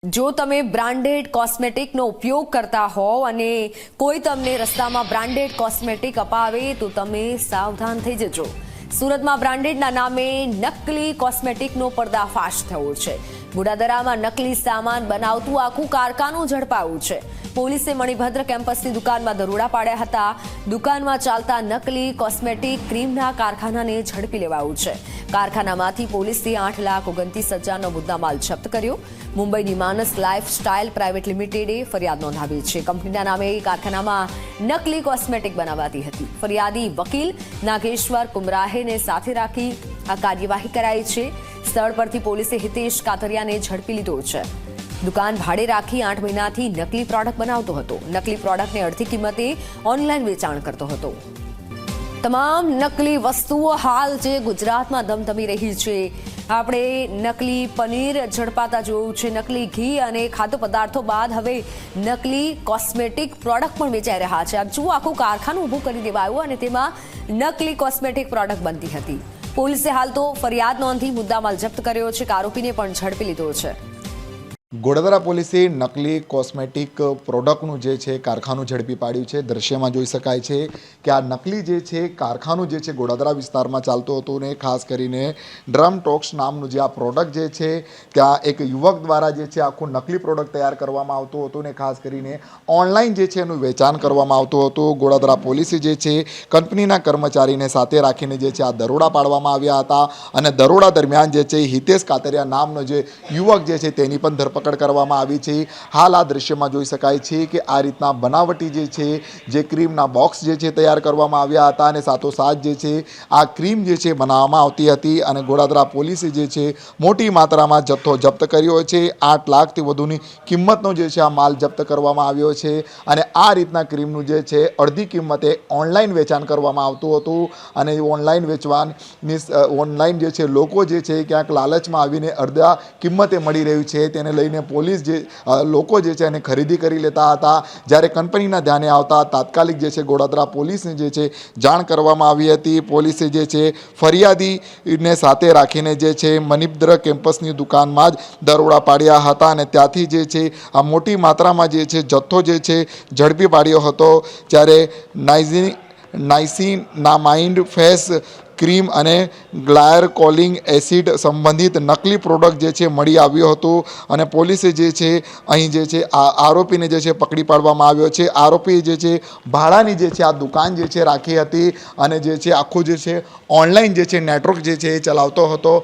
જો તમે બ્રાન્ડેડ કોસ્મેટિકનો ઉપયોગ કરતા હોવ અને કોઈ તમને રસ્તામાં બ્રાન્ડેડ કોસ્મેટિક અપાવે તો તમે સાવધાન થઈ જજો। સુરતમાં બ્રાન્ડેડના નામે નકલી કોસ્મેટિકનો પર્દાફાશ થયો છે। બુડાદરામાં નકલી સામાન બનાવતું આખું કારખાનું ઝડપાયું છે। પોલીસે મણિભદ્ર કેમ્પસની દુકાનમાં દરોડા પાડ્યા હતા। દુકાનમાં ચાલતા નકલી કોસ્મેટિક ક્રીમના કારખાનાને ઝડપી લેવાયું છે। કારખાનામાંથી પોલીસે 8,29,000નો મુદ્દામાલ જપ્ત કર્યો। મુંબઈની માનસ લાઇફસ્ટાઇલ પ્રાઇવેટ લિમિટેડે ફરિયાદ નોંધાવી છે। કંપનીના નામે કારખાનામાં નકલી કોસ્મેટિક બનાવાતી હતી। ફરિયાદી વકીલ નાગેશ્વર કુમરાહેને સાથે રાખી આ કાર્યવાહી કરાઈ છે। સ્થળ પરથી પોલીસે હિતેશ કાતરિયાને ઝડપી લીધો છે। દુકાન ભાડે રાખી 8 મહિનાથી નકલી પ્રોડક્ટ બનાવતો હતો। નકલી પ્રોડક્ટને અડધી કિંમતે ઓનલાઈન વેચાણ કરતો હતો। તમામ નકલી વસ્તુઓ હાલ જે ગુજરાતમાં ધમધમી રહી છે। આપણે નકલી પનીર ઝડપાતા જોયું છે, નકલી ઘી અને ખાદ્ય પદાર્થો બાદ હવે નકલી કોસ્મેટિક પ્રોડક્ટ પણ વેચાઈ રહ્યા છે। આપ જુઓ, આખું કારખાનું ઊભું કરી દેવાયું અને તેમાં નકલી કોસ્મેટિક પ્રોડક્ટ બનતી હતી। પોલીસે હાલ તો ફરિયાદ નોંધી મુદ્દામાલ જપ્ત કર્યો છે। આરોપીને પણ ઝડપી લીધો છે। ગોડાદરા પોલીસે નકલી કોસ્મેટિક પ્રોડક્ટનું જે છે કારખાનું ઝડપી પાડ્યું છે। દ્રશ્યમાં જોઈ શકાય છે કે આ નકલી જે છે કારખાનું જે છે ગોડાદરા વિસ્તારમાં ચાલતું હતું ને ખાસ કરીને ડ્રમ ટોક્સ નામનું જે આ પ્રોડક્ટ જે છે ત્યાં એક યુવક દ્વારા જે છે આખું નકલી પ્રોડક્ટ તૈયાર કરવામાં આવતું હતું ને ખાસ કરીને ઓનલાઈન જે છે એનું વેચાણ કરવામાં આવતું હતું। ગોડાદરા પોલીસે જે છે કંપનીના કર્મચારીને સાથે રાખીને જે છે આ દરોડા પાડવામાં આવ્યા હતા અને દરોડા દરમિયાન જે છે હિતેશ કાતરિયા નામનો જે યુવક જે છે તેની પણ ધરપકડ કરવામાં આવી છે। હાલ આ દ્રશ્યમાં જોઈ શકાય છે કે આ રીતના બનાવટી જે છે જે ક્રીમના બોક્સ જે છે તૈયાર કરવામાં આવ્યા હતા અને સાથોસાથ જે છે આ ક્રીમ જે છે બનાવવામાં આવતી હતી અને ગોડાદરા પોલીસે જે છે મોટી માત્રામાં જથ્થો જપ્ત કર્યો છે। 8 લાખથી વધુની કિંમતનો જે છે આ માલ જપ્ત કરવામાં આવ્યો છે અને આ રીતના ક્રીમનું જે છે અડધી કિંમતે ઓનલાઈન વેચાણ કરવામાં આવતું હતું અને ઓનલાઈન વેચવાની ઓનલાઈન જે છે લોકો જે છે ક્યાંક લાલચમાં આવીને અડધા કિંમતે મળી રહ્યું છે તેને લઈને પોલીસ જે લોકો જે છે એને ખરીદી કરી લેતા હતા। જ્યારે કંપનીના ધ્યાને આવતા તાત્કાલિક જે છે ગોડાદરા પોલીસને જે છે જાણ કરવામાં આવી હતી। પોલીસે જે છે ફરિયાદીને સાથે રાખીને જે છે મણિભદ્ર કેમ્પસની દુકાનમાં જ દરોડા પાડ્યા હતા અને ત્યાંથી જે છે આ મોટી માત્રામાં જે છે જથ્થો જે છે ઝડપી પાડ્યો હતો। જ્યારે નાઇસિનામાઇડ ફેસ ક્રીમ અને ગ્લાયકોલિક એસિડ સંબંધિત નકલી પ્રોડક્ટ જે છે મળી આવ્યો હતો અને પોલીસે જે છે અહીં જે છે આ આરોપીને જે છે પકડી પાડવામાં આવ્યો છે। આરોપી જે છે ભાડાની જે છે આ દુકાન જે છે રાખી હતી અને જે છે આખું જે છે ઓનલાઈન જે છે નેટવર્ક જે છે એ ચલાવતો હતો